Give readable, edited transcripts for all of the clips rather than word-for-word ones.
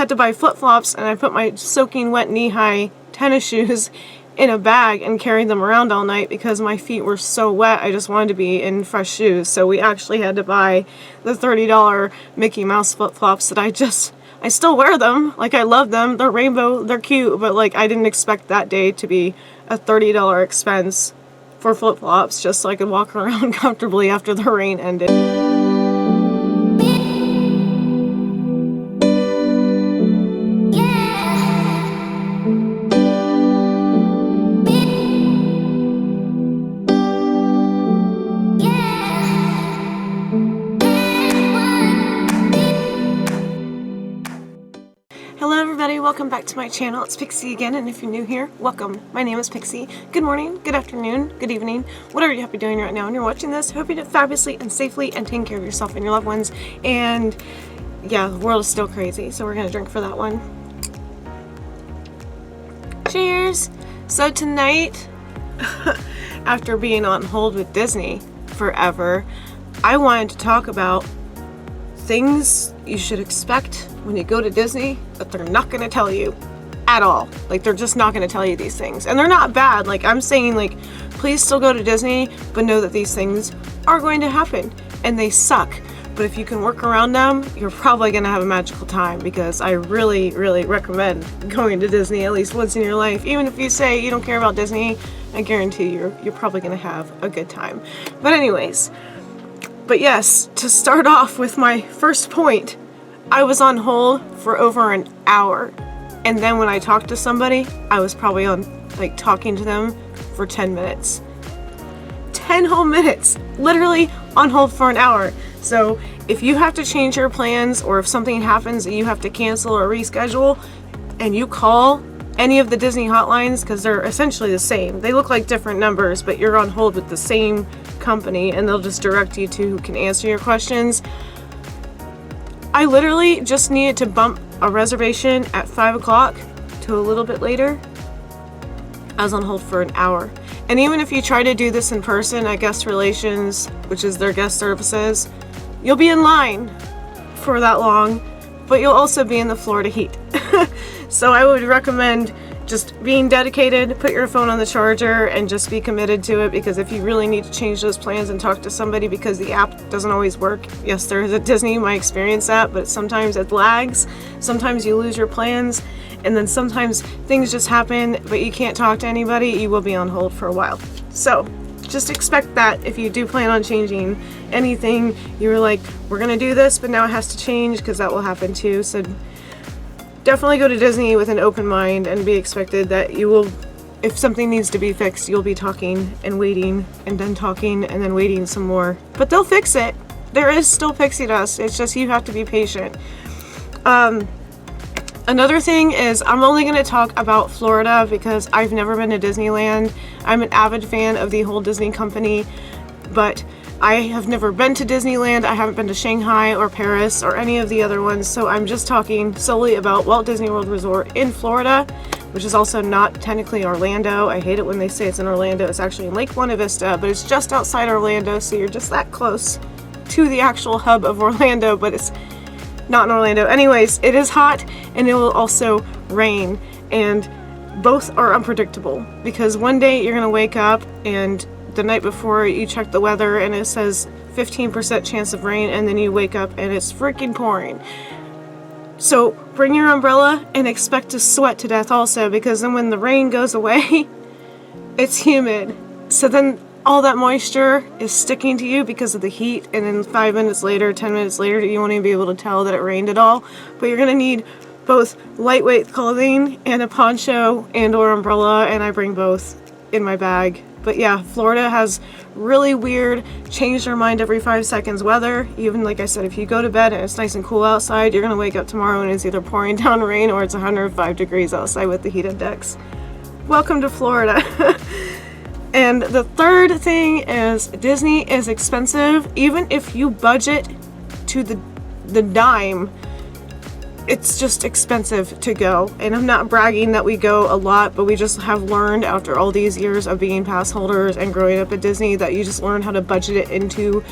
had to buy flip-flops, and I put my soaking wet knee-high tennis shoes in a bag and carried them around all night because my feet were so wet. I just wanted to be in fresh shoes. So we actually had to buy the $30 Mickey Mouse flip-flops that I still wear them. Like, I love them. They're rainbow, they're cute, but like, I didn't expect that day to be a $30 expense for flip-flops just so I could walk around comfortably after the rain ended. Hello everybody, welcome back to my channel. It's Pixie again, and if you're new here, welcome. My name is Pixie. Good morning, good afternoon, good evening, whatever you have to be doing right now when you're watching this. Hope you did fabulously and safely and taking care of yourself and your loved ones. And yeah, the world is still crazy, so we're gonna drink for that one. Cheers! So tonight, after being on hold with Disney forever, I wanted to talk about things you should expect when you go to Disney that they're not going to tell you at all. Like, they're just not going to tell you these things. And they're not bad. Like, I'm saying, like, please still go to Disney, but know that these things are going to happen and they suck. But if you can work around them, you're probably going to have a magical time, because I really, really recommend going to Disney at least once in your life. Even if you say you don't care about Disney, I guarantee you're probably going to have a good time. But anyways, but yes, to start off with my first point, I was on hold for over an hour. And then when I talked to somebody, I was probably on, like, talking to them for 10 minutes. 10 whole minutes! Literally on hold for an hour. So if you have to change your plans, or if something happens that you have to cancel or reschedule, and you call any of the Disney hotlines, because they're essentially the same. They look like different numbers, but you're on hold with the same company, and they'll just direct you to who can answer your questions. I literally just needed to bump a reservation at 5 o'clock to a little bit later. I was on hold for an hour. And even if you try to do this in person at Guest Relations, which is their guest services, you'll be in line for that long, but you'll also be in the Florida heat. So I would recommend just being dedicated, put your phone on the charger, and just be committed to it, because if you really need to change those plans and talk to somebody because the app doesn't always work. Yes, there is a Disney My Experience app, but sometimes it lags. Sometimes you lose your plans, and then sometimes things just happen, but you can't talk to anybody. You will be on hold for a while. So just expect that if you do plan on changing anything. You're like, we're gonna do this, but now it has to change, because that will happen too. So definitely go to Disney with an open mind and be expected that you will, if something needs to be fixed, you'll be talking and waiting and then talking and then waiting some more. But they'll fix it. There is still pixie dust. It's just you have to be patient. Another thing is, I'm only going to talk about Florida because I've never been to Disneyland. I'm an avid fan of the whole Disney company, but I have never been to Disneyland. I haven't been to Shanghai or Paris or any of the other ones, so I'm just talking solely about Walt Disney World Resort in Florida, which is also not technically Orlando. I hate it when they say it's in Orlando. It's actually in Lake Buena Vista, but it's just outside Orlando, so you're just that close to the actual hub of Orlando, but it's not in Orlando. Anyways, it is hot, and it will also rain, and both are unpredictable, because one day you're gonna wake up and the night before you check the weather and it says 15% chance of rain, and then you wake up and it's freaking pouring. So bring your umbrella and expect to sweat to death also, because then when the rain goes away, it's humid. So then all that moisture is sticking to you because of the heat, and then 5 minutes later, 10 minutes later, you won't even be able to tell that it rained at all. But you're gonna need both lightweight clothing and a poncho and or umbrella, and I bring both in my bag. But yeah, Florida has really weird, change their mind every 5 seconds weather. Even like I said, if you go to bed and it's nice and cool outside, you're gonna wake up tomorrow and it's either pouring down rain or it's 105 degrees outside with the heat index. Welcome to Florida. And the third thing is, Disney is expensive. Even if you budget to the dime, it's just expensive to go. And I'm not bragging that we go a lot, but we just have learned after all these years of being pass holders and growing up at Disney that you just learn how to budget it into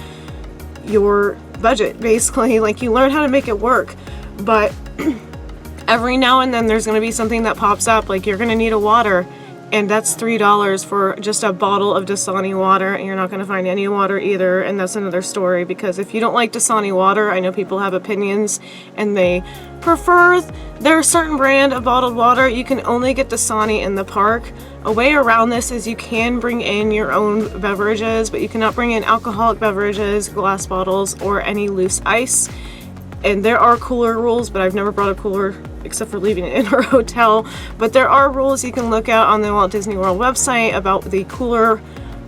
your budget, basically. Like, you learn how to make it work. But Every now and then there's going to be something that pops up, like you're going to need a water, and that's $3 for just a bottle of Dasani water, and you're not going to find any water either, and that's another story, because if you don't like Dasani water, I know people have opinions and they prefer their certain brand of bottled water. You can only get Dasani in the park. A way around this is you can bring in your own beverages, but you cannot bring in alcoholic beverages, glass bottles, or any loose ice. And there are cooler rules, but I've never brought a cooler except for leaving it in our hotel. But there are rules you can look at on the Walt Disney World website about the cooler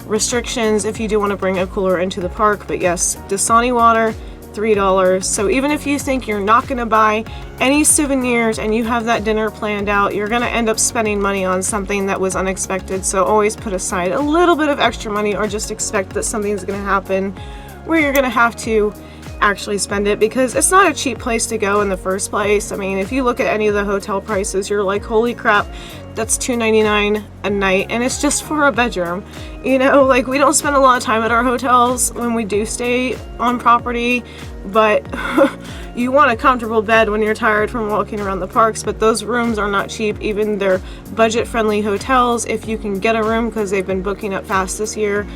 restrictions if you do want to bring a cooler into the park. But yes, Dasani water, $3. So even if you think you're not going to buy any souvenirs and you have that dinner planned out, you're going to end up spending money on something that was unexpected. So always put aside a little bit of extra money, or just expect that something's going to happen where you're going to have to actually spend it, because it's not a cheap place to go in the first place. I mean, if you look at any of the hotel prices, you're like, holy crap, that's $2.99 a night, and it's just for a bedroom. You know, like, we don't spend a lot of time at our hotels when we do stay on property, but you want a comfortable bed when you're tired from walking around the parks. But those rooms are not cheap. Even their budget-friendly hotels, if you can get a room, because they've been booking up fast this year,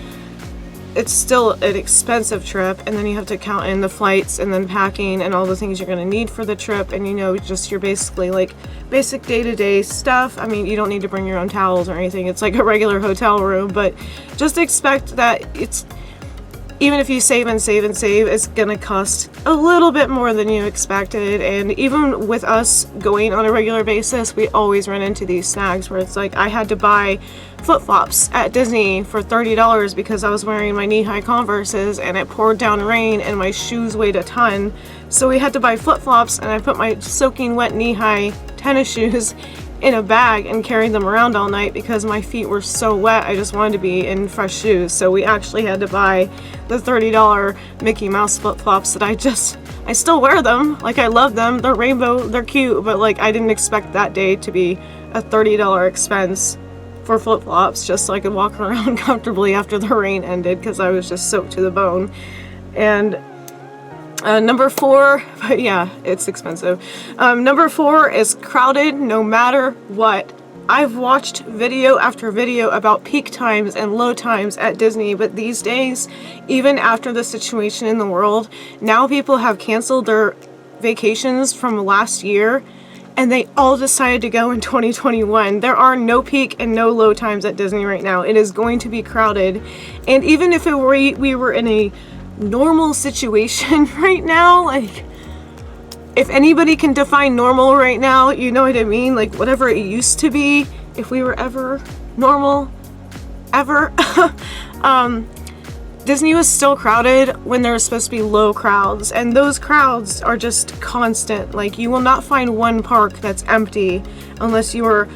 it's still an expensive trip, and then you have to count in the flights and then packing and all the things you're going to need for the trip, and you know, just your basically like basic day-to-day stuff. I mean, you don't need to bring your own towels or anything. It's like a regular hotel room, but just expect that it's, even if you save and save and save, it's gonna cost a little bit more than you expected. And even with us going on a regular basis, we always run into these snags where it's like, I had to buy flip-flops at Disney for $30 because I was wearing my knee-high Converses and it poured down rain and my shoes weighed a ton. So we had to buy flip-flops, and I put my soaking wet knee-high tennis shoes in a bag and carried them around all night because my feet were so wet. I just wanted to be in fresh shoes. So we actually had to buy the $30 Mickey Mouse flip-flops that I still wear them. Like, I love them. They're rainbow, they're cute, but like, I didn't expect that day to be a $30 expense for flip-flops just so I could walk around comfortably after the rain ended, because I was just soaked to the bone. And number 4, but yeah, it's expensive. Number 4 is crowded no matter what. I've watched video after video about peak times and low times at Disney, but these days, even after the situation in the world, now people have canceled their vacations from last year, and they all decided to go in 2021. There are no peak and no low times at Disney right now. It is going to be crowded. And even if we were in a normal situation right now, like, if anybody can define normal right now, you know what I mean? Like, whatever it used to be, if we were ever normal, ever, Disney was still crowded when there was supposed to be low crowds, and those crowds are just constant. Like, you will not find one park that's empty unless you are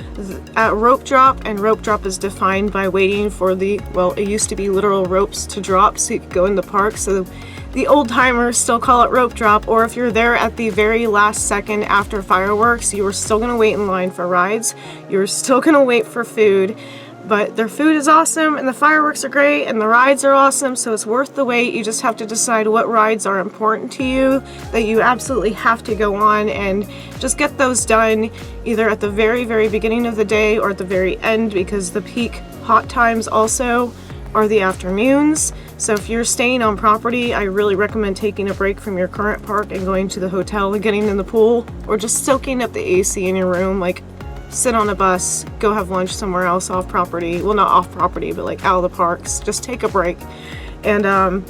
at rope drop, and rope drop is defined by waiting for it used to be literal ropes to drop so you could go in the park, so the old timers still call it rope drop. Or if you're there at the very last second after fireworks, you are still gonna wait in line for rides, you're still gonna wait for food. But their food is awesome, and the fireworks are great, and the rides are awesome, so it's worth the wait. You just have to decide what rides are important to you, that you absolutely have to go on, and just get those done either at the very, very beginning of the day or at the very end, because the peak hot times also are the afternoons. So if you're staying on property, I really recommend taking a break from your current park and going to the hotel and getting in the pool, or just soaking up the AC in your room. Like, sit on a bus, go have lunch somewhere else off property. Well, not off property, but like out of the parks. Just take a break. And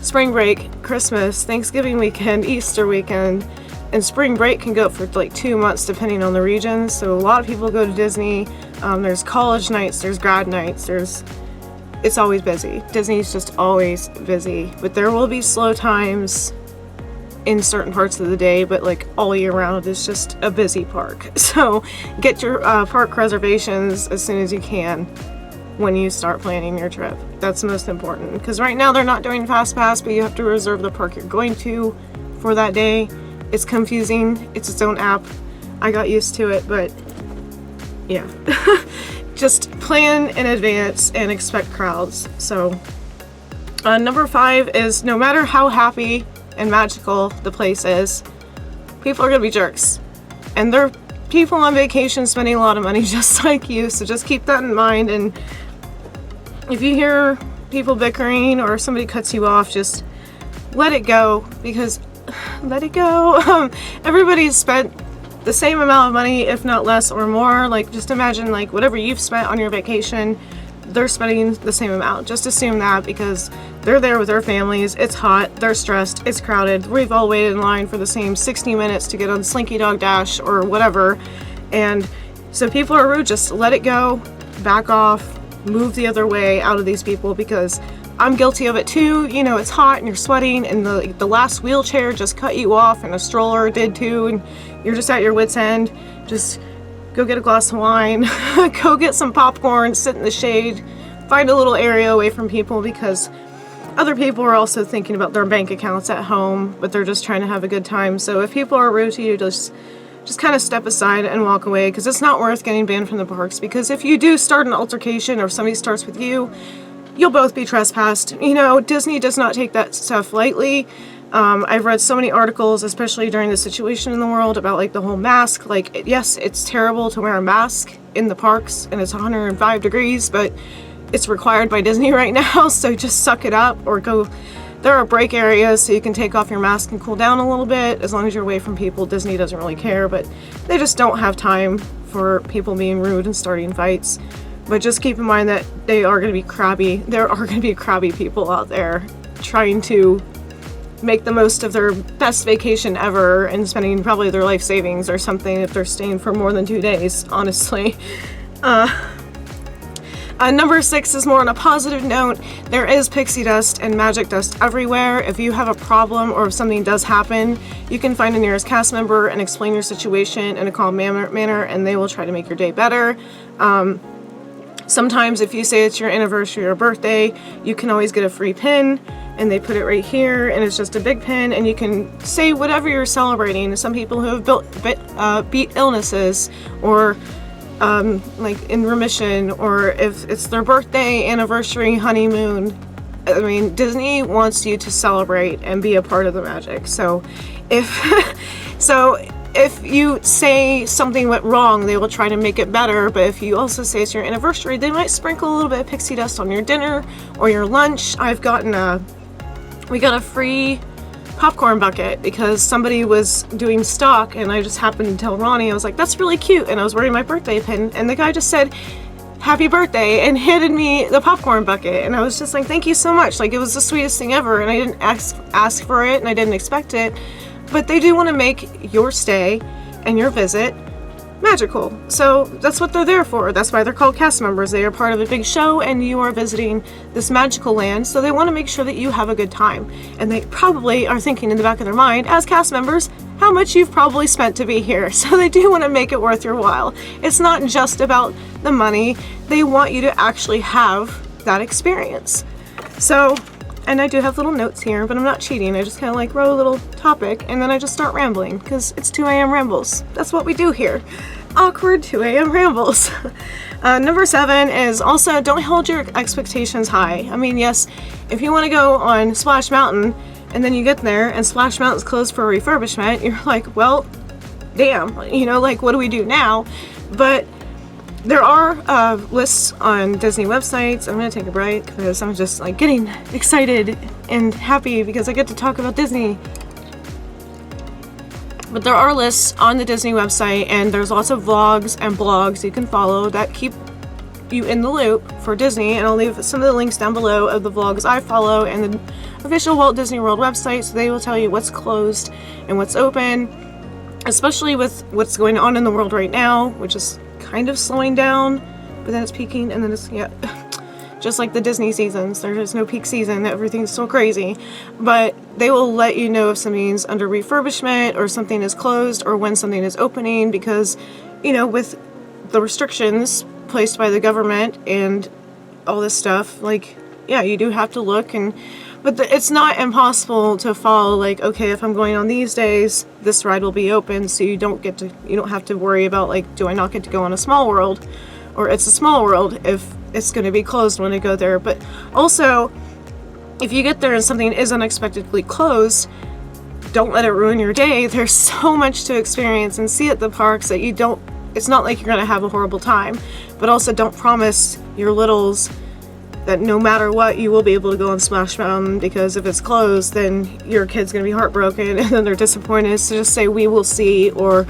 spring break, Christmas, Thanksgiving weekend, Easter weekend, and spring break can go for like 2 months depending on the region. So a lot of people go to Disney. There's college nights, there's grad nights, it's always busy. Disney's just always busy, but there will be slow times in certain parts of the day, but like all year round it's just a busy park. So get your park reservations as soon as you can when you start planning your trip. That's most important, because right now they're not doing fast pass, but you have to reserve the park you're going to for that day. It's confusing. It's its own app. I got used to it, but yeah. Just plan in advance and expect crowds. So number 5 is, no matter how happy and magical the place is, people are gonna be jerks. and they're people on vacation spending a lot of money just like you, so just keep that in mind. And if you hear people bickering or somebody cuts you off, just let it go, because let it go. Everybody's spent the same amount of money, if not less or more. Like, just imagine, like, whatever you've spent on your vacation, they're spending the same amount. Just assume that, because they're there with their families, it's hot, they're stressed, it's crowded, we've all waited in line for the same 60 minutes to get on Slinky Dog Dash or whatever. And so people are rude, just let it go, back off, move the other way out of these people, because I'm guilty of it too. You know, it's hot and you're sweating, and the last wheelchair just cut you off, and a stroller did too, and you're just at your wit's end. Just go get a glass of wine, go get some popcorn, sit in the shade, find a little area away from people, because other people are also thinking about their bank accounts at home, but they're just trying to have a good time. So if people are rude to you, just kind of step aside and walk away, because it's not worth getting banned from the parks. Because if you do start an altercation, or if somebody starts with you, you'll both be trespassed. You know, Disney does not take that stuff lightly. I've read so many articles, especially during the situation in the world, about like the whole mask. Like, yes, it's terrible to wear a mask in the parks, and it's 105 degrees, but it's required by Disney right now, so just suck it up, or go. There are break areas so you can take off your mask and cool down a little bit, as long as you're away from people. Disney doesn't really care, but they just don't have time for people being rude and starting fights. But just keep in mind that they are going to be crabby. There are going to be crabby people out there trying to make the most of their best vacation ever, and spending probably their life savings or something if they're staying for more than 2 days, honestly. Number 6 is more on a positive note. There is pixie dust and magic dust everywhere. If you have a problem, or if something does happen, you can find the nearest cast member and explain your situation in a calm manner, and they will try to make your day better. Sometimes if you say it's your anniversary or birthday, you can always get a free pin, and they put it right here, and it's just a big pin, and you can say whatever you're celebrating. Some people who have beat illnesses, or like in remission, or if it's their birthday, anniversary, honeymoon. I mean, Disney wants you to celebrate and be a part of the magic. So if you say something went wrong, they will try to make it better. But if you also say it's your anniversary, they might sprinkle a little bit of pixie dust on your dinner or your lunch. We got a free popcorn bucket because somebody was doing stock, and I just happened to tell Ronnie, I was like, that's really cute, and I was wearing my birthday pin, and the guy just said happy birthday and handed me the popcorn bucket, and I was just like, thank you so much. Like, it was the sweetest thing ever, and I didn't ask for it, and I didn't expect it. But they do want to make your stay and your visit magical. So that's what they're there for. That's why they're called cast members. They are part of a big show, and you are visiting this magical land, so they want to make sure that you have a good time. And they probably are thinking in the back of their mind, as cast members, how much you've probably spent to be here. So they do want to make it worth your while. It's not just about the money. They want you to actually have that experience. So, and I do have little notes here, but I'm not cheating. I just kind of like wrote a little topic, and then I just start rambling, because it's 2 a.m. rambles. That's what we do here. Awkward 2 a.m. rambles. Number 7 is also, don't hold your expectations high. I mean, yes, if you want to go on Splash Mountain, and then you get there, and Splash Mountain's closed for refurbishment, you're like, well, damn, you know, like, what do we do now? But there are lists on Disney websites. I'm going to take a break because I'm just like getting excited and happy because I get to talk about Disney. But there are lists on the Disney website, and there's lots of vlogs and blogs you can follow that keep you in the loop for Disney. And I'll leave some of the links down below of the vlogs I follow and the official Walt Disney World website, so they will tell you what's closed and what's open, especially with what's going on in the world right now, which is kind of slowing down, but then it's peaking, and then it's, yeah, just like the Disney seasons. There is no peak season. Everything's still crazy, but they will let you know if something's under refurbishment or something is closed or when something is opening, because, you know, with the restrictions placed by the government and all this stuff, like, yeah, you do have to look, but it's not impossible to follow, like, okay, if I'm going on these days, this ride will be open, so you don't have to worry about, like, do I not get to go on a Small World, or It's a Small World if it's going to be closed when I go there. But also, if you get there and something is unexpectedly closed, don't let it ruin your day. There's so much to experience and see at the parks that it's not like you're gonna have a horrible time, but also don't promise your littles that no matter what, you will be able to go on Splash Mountain, because if it's closed, then your kid's gonna be heartbroken and then they're disappointed. So just say, we will see, or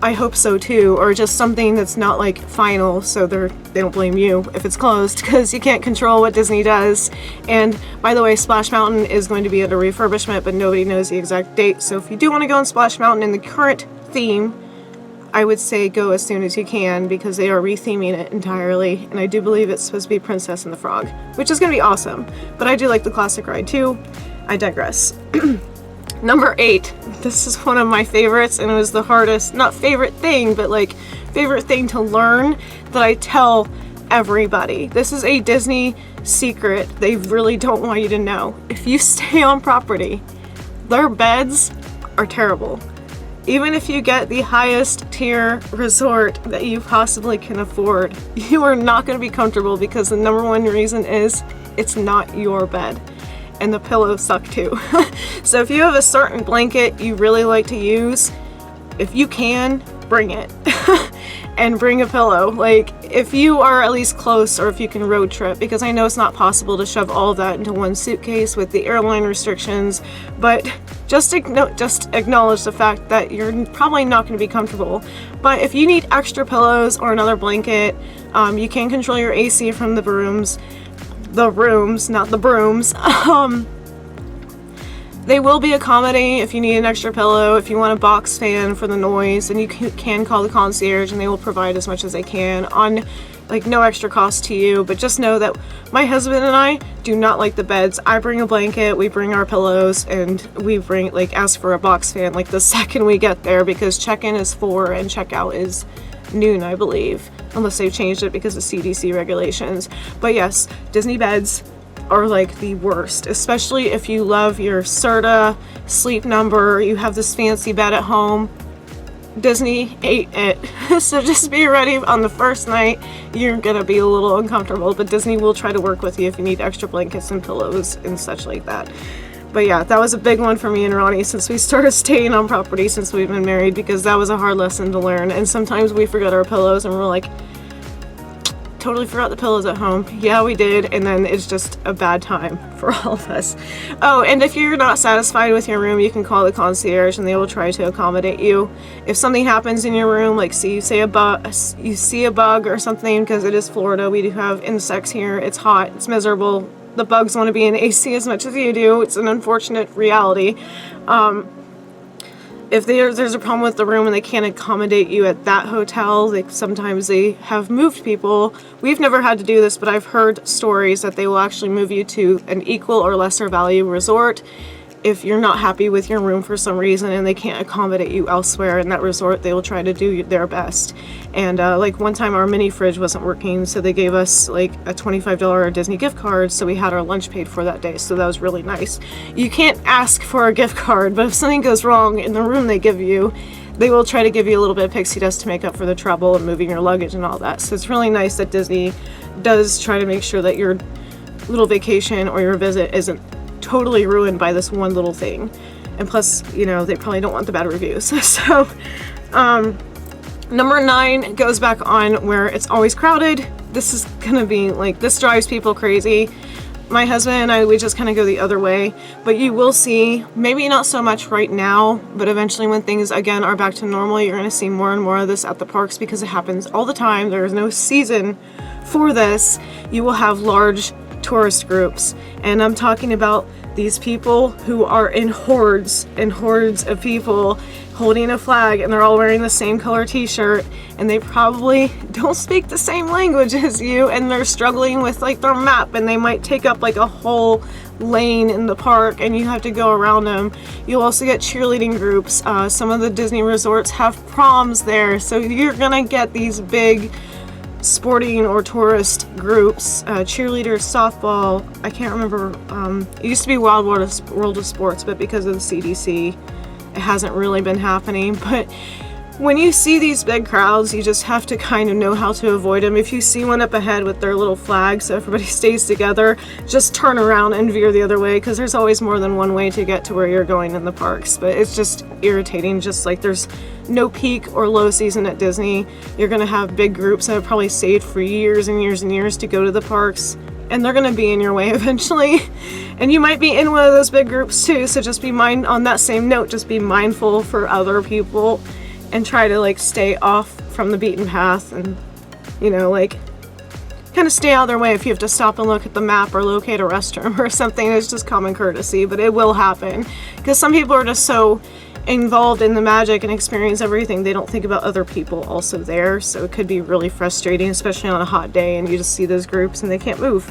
I hope so too, or just something that's not like final, so they don't blame you if it's closed, because you can't control what Disney does. And by the way, Splash Mountain is going to be under refurbishment, but nobody knows the exact date. So if you do want to go on Splash Mountain in the current theme, I would say go as soon as you can, because they are retheming it entirely, and I do believe it's supposed to be Princess and the Frog, which is going to be awesome. But I do like the classic ride too. I digress. Number 8. This is one of my favorites, and it was the hardest, not favorite thing, but like favorite thing to learn that I tell everybody. This is a Disney secret they really don't want you to know. If you stay on property, their beds are terrible. Even if you get the highest tier resort that you possibly can afford, you are not going to be comfortable, because the number one reason is it's not your bed. And the pillows suck too. So if you have a certain blanket you really like to use, if you can, bring it. And bring a pillow. Like, if you are at least close, or if you can road trip, because I know it's not possible to shove all of that into one suitcase with the airline restrictions, but just acknowledge the fact that you're probably not going to be comfortable. But if you need extra pillows or another blanket, you can control your AC from the rooms, not the brooms. They will be accommodating if you need an extra pillow. If you want a box fan for the noise, then you can call the concierge, and they will provide as much as they can on like no extra cost to you. But just know that my husband and I do not like the beds. I bring a blanket, we bring our pillows, and we ask for a box fan like the second we get there, because check-in is 4 and check-out is noon, I believe, unless they've changed it because of CDC regulations. But yes, Disney beds are like the worst, especially if you love your Serta, Sleep Number, you have this fancy bed at home. Disney ate it. So just be ready on the first night, you're gonna be a little uncomfortable, but Disney will try to work with you if you need extra blankets and pillows and such like that. But yeah, that was a big one for me and Ronnie since we started staying on property since we've been married, because that was a hard lesson to learn. And sometimes we forget our pillows and we're like, totally forgot the pillows at home. Yeah, we did. And then it's just a bad time for all of us. Oh, and if you're not satisfied with your room, you can call the concierge and they will try to accommodate you. If something happens in your room, like you see a bug or something, because it is Florida, we do have insects here. It's hot, it's miserable. The bugs want to be in AC as much as you do. It's an unfortunate reality. If there's a problem with the room and they can't accommodate you at that hotel, sometimes they have moved people. We've never had to do this, but I've heard stories that they will actually move you to an equal or lesser value resort if you're not happy with your room for some reason and they can't accommodate you elsewhere in that resort. They will try to do their best. And like one time our mini fridge wasn't working, so they gave us like a $25 Disney gift card, so we had our lunch paid for that day, so that was really nice. You can't ask for a gift card, but if something goes wrong in the room they give you, they will try to give you a little bit of pixie dust to make up for the trouble and moving your luggage and all that. So it's really nice that Disney does try to make sure that your little vacation or your visit isn't totally ruined by this one little thing. And plus, you know, they probably don't want the bad reviews. So number 9 goes back on where it's always crowded. This is gonna be like, this drives people crazy. My husband and I, we just kind of go the other way, but you will see, maybe not so much right now, but eventually when things again are back to normal, you're going to see more and more of this at the parks, because it happens all the time. There is no season for this. You will have large tourist groups, and I'm talking about these people who are in hordes and hordes of people holding a flag, and they're all wearing the same color t-shirt, and they probably don't speak the same language as you, and they're struggling with like their map, and they might take up like a whole lane in the park and you have to go around them. You'll also get cheerleading groups. Some of the Disney resorts have proms there, so you're gonna get these big sporting or tourist groups, cheerleaders, softball. I can't remember, it used to be World of Sports, but because of the CDC it hasn't really been happening. But when you see these big crowds, you just have to kind of know how to avoid them. If you see one up ahead with their little flag so everybody stays together, just turn around and veer the other way, because there's always more than one way to get to where you're going in the parks. But it's just irritating, just like there's no peak or low season at Disney. You're gonna have big groups that have probably saved for years and years and years to go to the parks, and they're gonna be in your way eventually. And you might be in one of those big groups too, so just be on that same note, just be mindful for other people and try to like stay off from the beaten path, and you know, like kind of stay out of their way. If you have to stop and look at the map or locate a restroom or something, it's just common courtesy, but it will happen because some people are just so involved in the magic and experience everything, they don't think about other people also there. So it could be really frustrating, especially on a hot day and you just see those groups and they can't move.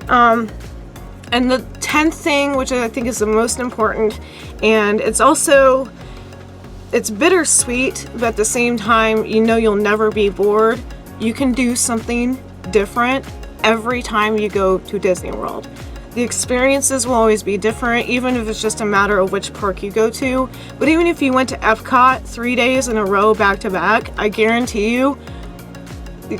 And the 10th thing, which I think is the most important, and it's bittersweet, but at the same time, you know you'll never be bored. You can do something different every time you go to Disney World. The experiences will always be different, even if it's just a matter of which park you go to. But even if you went to Epcot 3 days in a row back to back, I guarantee you,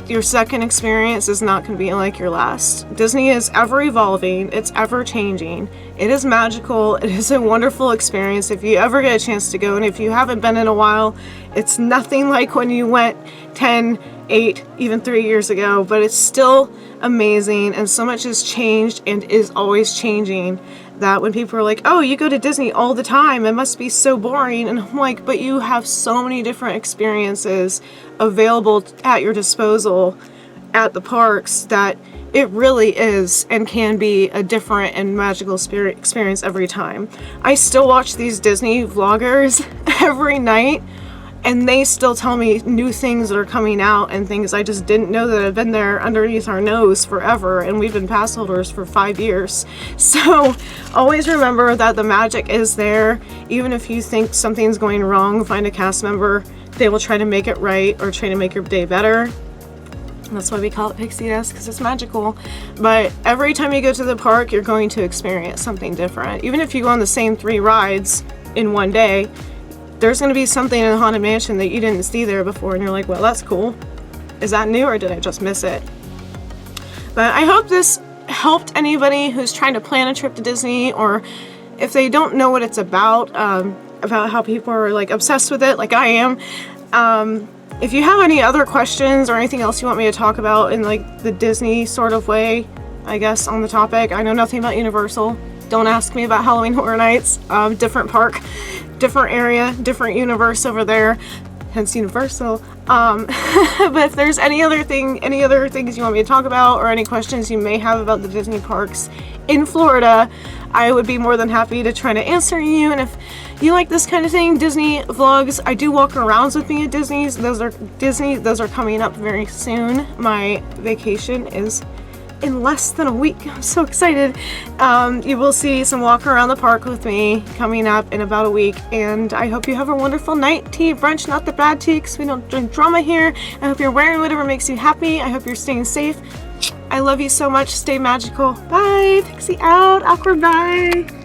your second experience is not going to be like your last. Disney is ever evolving, it's ever changing. It is magical, it is a wonderful experience if you ever get a chance to go, and if you haven't been in a while, it's nothing like when you went 10, 8, even 3 years ago, but it's still amazing, and so much has changed and is always changing that when people are like, oh, you go to Disney all the time, it must be so boring, and I'm like, but you have so many different experiences available at your disposal at the parks that it really is and can be a different and magical experience every time. I still watch these Disney vloggers every night, and they still tell me new things that are coming out and things I just didn't know that have been there underneath our nose forever, and we've been pass holders for 5 years. So always remember that the magic is there. Even if you think something's going wrong, find a cast member. They will try to make it right or try to make your day better. That's why we call it Pixie Dust, because it's magical. But every time you go to the park, you're going to experience something different. Even if you go on the same 3 rides in one day, there's going to be something in the Haunted Mansion that you didn't see there before, and you're like, well, that's cool. Is that new, or did I just miss it? But I hope this helped anybody who's trying to plan a trip to Disney, or if they don't know what it's about how people are like obsessed with it like I am. If you have any other questions or anything else you want me to talk about in like the Disney sort of way, I guess, on the topic. I know nothing about Universal. Don't ask me about Halloween Horror Nights. Different park, different area, different universe over there, hence Universal. But if there's any other things you want me to talk about, or any questions you may have about the Disney parks in Florida, I would be more than happy to try to answer you. And if you like this kind of thing, Disney vlogs, I do walk arounds with me at Disney's. Those are coming up very soon. My vacation is in less than a week. I'm so excited. You will see some walk around the park with me coming up in about a week, and I hope you have a wonderful night. Tea, brunch, not the bad tea, because we don't drink drama here. I hope you're wearing whatever makes you happy. I hope you're staying safe. I love you so much. Stay magical. Bye. Pixie out. Awkward bye.